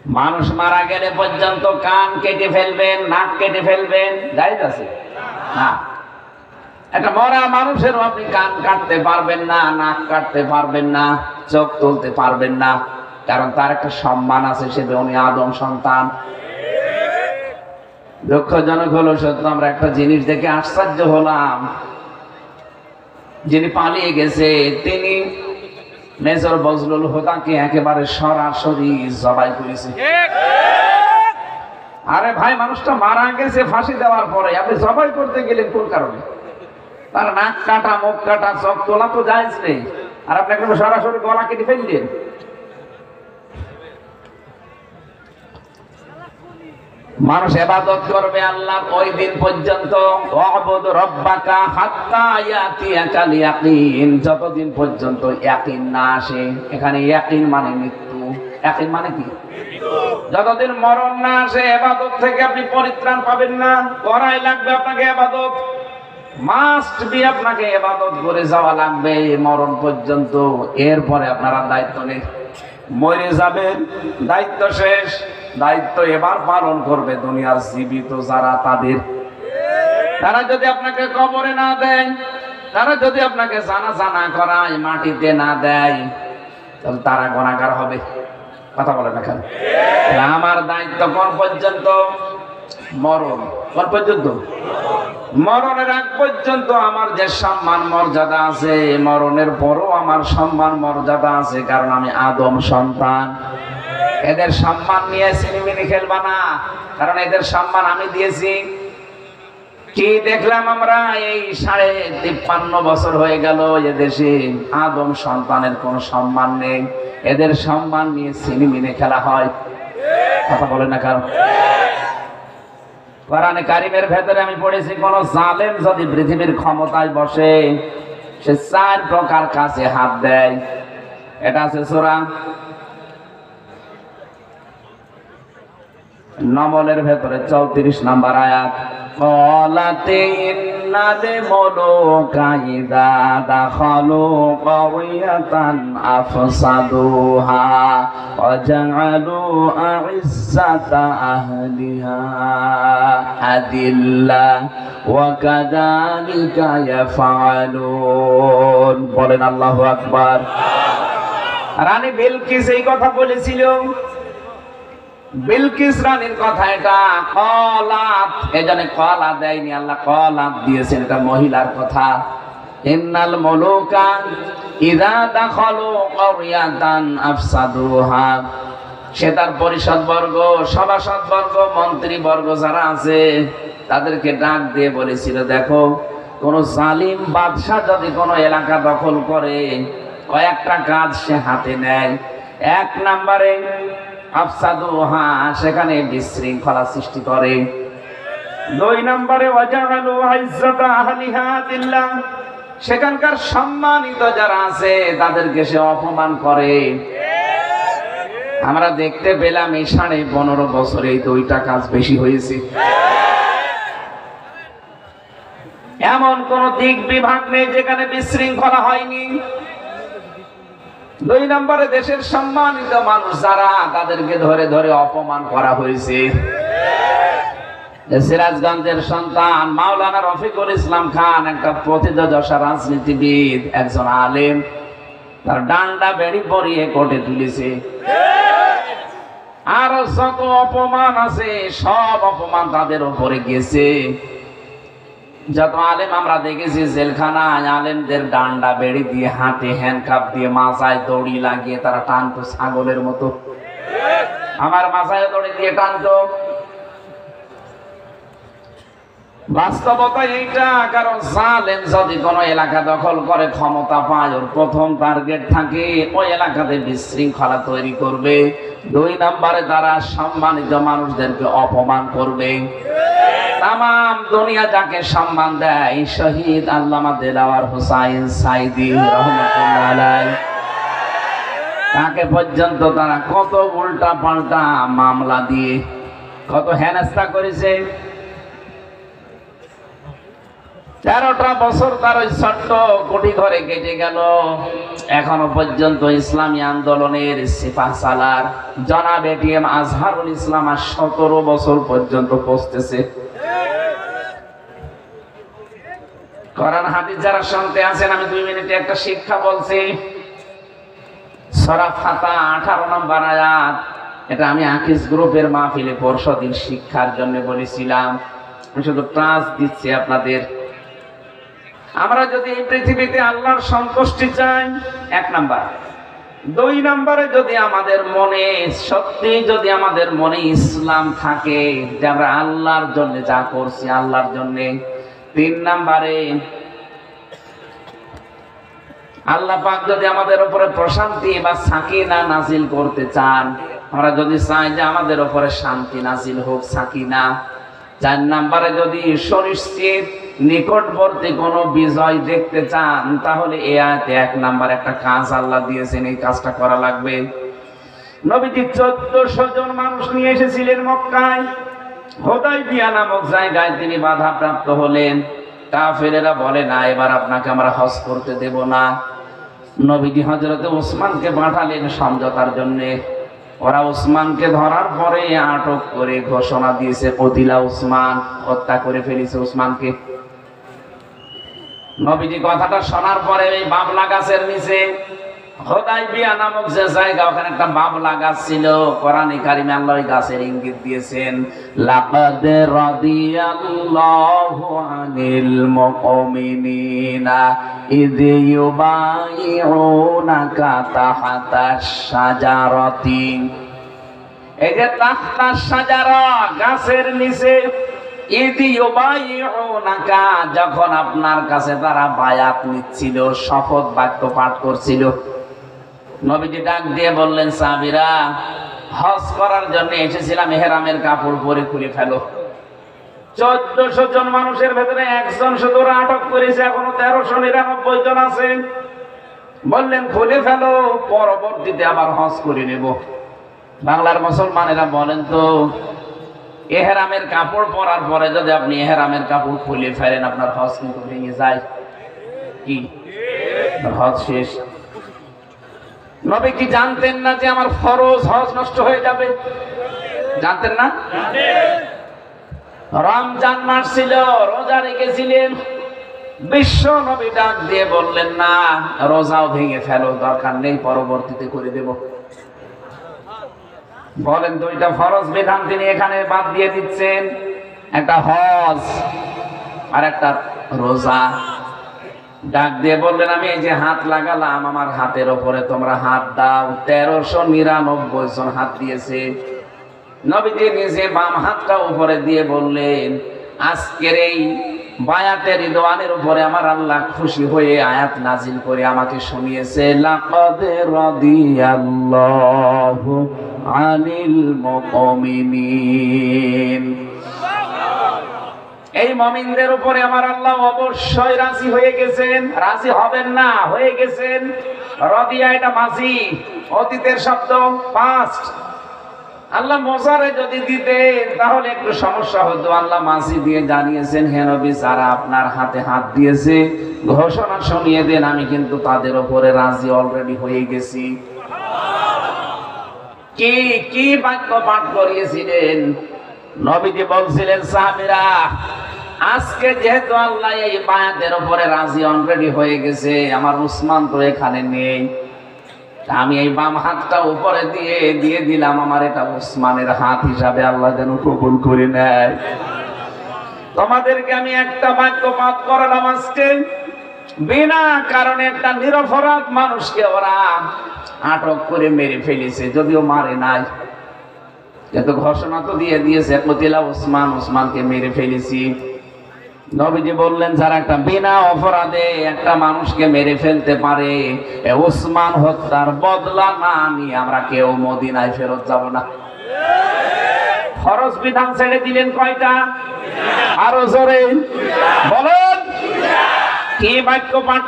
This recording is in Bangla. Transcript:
মানুষ মারা গেলে পর্যন্ত কান কেটে ফেলবেন, নাক কেটে ফেলবেন, জায়েজ আছে না? একটা মরা মানুষেরও আপনি কান কাটতে পারবেন না, নাক কাটতে পারবেন না, চোখ তুলতে পারবেন না, কারণ তার একটা সম্মান আছে, সে উনি আদম সন্তান। দুঃখজনক হলো সত্য, আমরা একটা জিনিস দেখে আশ্চর্য হলাম, যিনি পালিয়ে গেছে তিনি মেজর বজলুল হুদাকে একেবারে সরাসরি জবাই করেছে। আরে ভাই, মানুষটা মারা গেছে ফাঁসি দেওয়ার পরে, আপনি জবাই করতে গেলেন কোন কারণে? তার নাক কাটা, মুখ কাটা, চোখ তোলা তো জায়েজ নেই, আর আপনি একদম সরাসরি গলা কেটে ফেললেন। মানুষ ইবাদত করবে আল্লাহ ওই দিন পর্যন্ত, ওয়াবুদ রাব্বাকা হাত্তা ইয়াতিয়াকাল ইয়াকিন, যতদিন পর্যন্ত ইয়াকিন না আসে। এখানে ইয়াকিন মানে মৃত্যু, ইয়াকিন মানে কি? যতদিন মরণ না আসে ইবাদত থেকে আপনি পরিত্রাণ পাবেন না। করাই লাগবে আপনাকে ইবাদত, মাস্ট বি, আপনাকে ইবাদত করে যাওয়া লাগবে মরণ পর্যন্ত। এরপরে আপনারা দায়িত্ব নেই, মরে যাবেন, দায়িত্ব শেষ। দায়িত্ব এবার পালন করবে দুনিয়ার জীবিত যারা, তারা যদি আপনাকে কবরে না দেয়, তারা যদি আপনাকে জানাজা না করায়, মাটিতে না দেয়, তাহলে তারা গুনাহগার হবে। কথা বলে না কেন? আমার দায়িত্ব কোন পর্যন্ত? মরণ। কোন পর্যন্ত? মরণের আগ পর্যন্ত আমার যে সম্মান মর্যাদা আছে, মরণের পরও আমার সম্মান মর্যাদা আছে, কারণ আমি আদম সন্তান। এদের সম্মান নিয়ে সিনেমিনি খেলবা না, কারণ এদের সম্মান আমি দিয়েছি। কি দেখলাম আমরা এই 53 বছর হয়ে গেল এদেশে আদম সন্তানের কোন সম্মান নেই, এদের সম্মান নিয়ে সিনেমিনি খেলা হয়। কথা বলে না কারণ? কোরআনে কারিমের ভেতরে আমি পড়েছি, কোন জালেম যদি পৃথিবীর ক্ষমতায় বসে, সে 4 প্রকার কাজে হাত দেয়। এটা আছে সূরা নমলের ভেতরে 34 নম্বর আয়াত। ক্বালাতে ইন্নাল মুলুকা ইযা দাখালু ক্বারিয়াতান আফসাদুহা ওয়া জাআলু আ'ইজ্জাতা আহলিহা আদিল্লা ওয়া কাযালিকা ইয়াফআলুন। বলেন আল্লাহু আকবার। রানী বিলকিস এই কথা বলেছিল, বিলকিস রানীর কথা এটা। কলাত, এজন্য কলা দেয়নি আল্লাহ, কলাত দিয়েছেন, এটা মহিলার কথা। ইন্নাল মুলুকা ইযা দাখালু ক্বারিয়াতান আফসাদুহা, সে তার পরিষদ বর্গ, সভাসদ বর্গ, মন্ত্রী বর্গ যারা আছে তাদেরকে ডাক দিয়ে বলেছিল, দেখো কোন জালিম বাদশা যদি কোনো এলাকা দখল করে, কয়েকটা কাজ সে হাতে নেয়। 1 নম্বরে আফসাদুহা, সেখানে বিশৃঙ্খলা সৃষ্টি করে। 2 নম্বরে ওয়াজালু ইজ্জাতা আহলিহা দিল্লাহ, সেখানকার সম্মানিত যারা আছে তাদেরকে সে অপমান করে। আমরা দেখতে পেলাম এই 15.5 বছরে এই 2টা কাজ বেশি হয়েছে। এমন কোন দিক বিভাগ নেই যেখানে বিশৃঙ্খলা হয়নি। 2 নম্বরে দেশের সম্মানিত মানুষ যারা, তাদেরকে ধরে ধরে অপমান করা হয়েছে। সিরাজগঞ্জের সন্তান মাওলানা রফিকুল ইসলাম খান, একটা প্রথিতযশা রাজনীতিবিদ, একজন আলেম, তার ডান্ডা বেড়ি পরিয়ে কোর্টে তুলেছে। আর যত অপমান আছে সব অপমান তাদের উপরে গেছে। যত আলেম আমরা দেখেছি জেলখানায়, আলেমদের ডান্ডা বেড়ি দিয়ে, হাতে হ্যান্ডকাপ দিয়ে, মাথায় দড়ি লাগিয়ে তারা টানতো ছাগলের মতো। আমার মাথায় দড়ি দিয়ে টানতো। বাস্তবতা এইটা, কারণ জালেম যদি কোনো এলাকা দখল করে, ক্ষমতা পায়, ওর প্রথম টার্গেট থাকে ওই এলাকাতে বিশৃঙ্খলা তৈরি করবে। 2 নম্বরে তারা সম্মানিত মানুষদেরকে অপমান করবে। তাম দুনিয়া যাকে সম্মান দেয়, শহীদ আল্লামা দেলাওয়ার হোসাইন সাইদি রাহমাতুল্লাহ আলাইহি, তাকে পর্যন্ত তারা কত উল্টা পাল্টা মামলা দিয়ে কত হেনস্থা করেছে। 13টা বছর তার ওই ছোট্ট কোটি ঘরে কেটে গেল। এখনো পর্যন্ত ইসলামী আন্দোলনের সিপাহ সালার জনাব এটিএম আজহারুল ইসলাম আর 17 বছর পর্যন্ত পৌঁছতেছে। কোরআন হাদিস যারা শুনতে আছেন, আমি 2 মিনিটে একটা শিক্ষা বলছি। সূরা ফাতিহা 18 নম্বর আয়াত, এটা আমি আকিস গ্রুপের মাহফিলে পরশুদিন শিক্ষার জন্য বলেছিলাম। আমি শুধু ক্লাস দিচ্ছি আপনাদের। আমরা যদি এই পৃথিবীতে আল্লাহর সন্তুষ্টি চাই, 1 নাম্বার। 2 নম্বরে যদি আমাদের মনে সত্যি যদি আমাদের মনে ইসলাম থাকে যে আমরা আল্লাহর জন্য যা করছি আল্লাহর জন্য। 3 নম্বরে আল্লাহ পাক যদি আমাদের উপরে প্রশান্তি বা সাকিনা নাজিল করতে চান, আমরা যদি চাই যে আমাদের উপরে শান্তি নাজিল হোক, সাকিনা। 4 নম্বরে যদি সুনিশ্চিত নিকটবর্তী কোনো বিজয় দেখতে চান, তাহলে এই আয়াতে 1 নাম্বার একটা কাজ আল্লাহ দিয়েছেন, এই কাজটা করা লাগবে। নবীজি 1400 জন মানুষ নিয়ে এসেছিলেন মক্কায়। হুদায়বিয়া নামক জায়গায় তিনি বাধাপ্রাপ্ত হলেন। কাফেরেরা বলে, না এবার আপনাকে আমরা হজ করতে দেব না। নবীজি হযরতে ওসমানকে পাঠালেন সমঝোতার জন্য। ওরা ওসমানকে ধরার পরে আটক করে ঘোষণা দিয়েছে কতিলা ওসমান, হত্যা করে ফেলেছে ওসমানকে। নবীজি কথাটা শোনার পরে এই বাবলা গাছের নিচে, হুদায়বিয়া নামক যে জায়গা, ওখানে একটা বাবলা গাছ ছিল। কোরআনে কারিমে আল্লাহ ওই গাছের ইঙ্গিত দিয়েছেন, লাকাদ রাদিয়াল্লাহু আনিল মুমিনিনা ইয ইউবাইউনাকা তাহতাশ শাজারাতি। এই যে তাহতাশ শাজারা, গাছের নিচে, ইয ইউবাইউনাকা, যখন আপনার কাছে তারা বায়াত নিচ্ছিল, শপথ বাক্য পাঠ করছিল। নবীজি ডাক দিয়ে বললেন, সাহাবীরা, হজ করার জন্য এসেছিলাম, ইহরামের কাপড় পরে খুলে ফেলো। 1400 জন মানুষের ভেতরে 1 জন শুধু আটক করেছে, এখনো 1399 জন আছে। বললেন খুলে ফেলো, পরবর্তীতে আবার হজ করে নেব। বাংলার মুসলমানেরা বলেন তো, ইহরামের কাপড় পরার পরে যদি আপনি ইহরামের কাপড় খুলে ফেলেন, আপনার হজ কিন্তু ভেঙে যায়। কি হজ শেষ? নবী কি জানতেন না যে আমার ফরজ হজ নষ্ট হয়ে যাবে? জানতেন না? রমজান মাস ছিল, রোজা রেখেছিলেন। বিশ্ব নবী ডাক দিয়ে বললেন, না রোজাও ভেঙে ফেলো, দরকার নেই, পরবর্তীতে করে দেব। বলেন, 2টা ফরজ বিধান তিনি এখানে বাদ দিয়ে দিচ্ছেন, একটা হজ আর একটা রোজা। ডাক দিয়ে বললেন, আমি এই যে হাত লাগালাম, আমার হাতের ওপরে তোমরা হাত দাও। 1399 জন হাত দিয়েছে। নবীজি নিজে বাম হাতটা উপরে দিয়ে বললেন, আজকের এই বায়াতের রিদওয়ানের উপরে আমার আল্লাহ খুশি হয়ে আয়াত নাজিল করে আমাকে শুনিয়েছে, লাকাদ রাদিয়াল্লাহু আনিল মুমিনিন। এই মুমিনদের উপরে আমার আল্লাহ অবশ্যই রাজি হয়ে গেছেন। রাজি হবেন না, হয়ে গেছেন। রাদিয়া এটা মাজি, অতীতের শব্দ, পাস্ট। আল্লাহ মজারে যদি দিতেন তাহলে একটু সমস্যা হতো। আল্লাহ মাজি দিয়ে জানিয়েছেন, হে নবী, যারা আপনার হাতে হাত দিয়েছে ঘোষণা শুনিয়ে দেন, আমি কিন্তু তাদের উপরে রাজি অলরেডি হয়ে গেছি। কি কি বাক্য পাঠ করিয়েছিলেন? নবীজি বলছিলেন, সাহাবীরা, আজকে যেহেতু আল্লাহ এই বায়াতের উপরে রাজি অলরেডি হয়ে গেছে, আমার উসমান তো এখানে নেই, আমি এই বাম হাতটা উপরে দিয়ে দিলাম, আমার এটা উসমানের হাত হিসাবে আল্লাহ যেন কবুল করে নেয়। তোমাদেরকে আমি একটা বাক্য পাঠ করালাম আজকে, বিনা কারণে একটা নিরপরাধ মানুষকে ওরা আটক করে মেরে ফেলেছে, যদিও মারে নাই, কিন্তু ঘোষণা তো দিয়ে দিয়েছে, কতিলা ওসমান, ওসমানকে মেরে ফেলেছি। নবীজি বললেন, যারা একটা বিনা অপরাধে একটা মানুষকে মেরে ফেলতে পারে, ওসমান হত্যার বদলা না নিয়ে আমরা কেউ মদিনায় ফেরত যাব না। ফরজ বিধান ছেড়ে দিলেন কয়টা? আরো জোরে বলেন, কি বাক্য পাঠ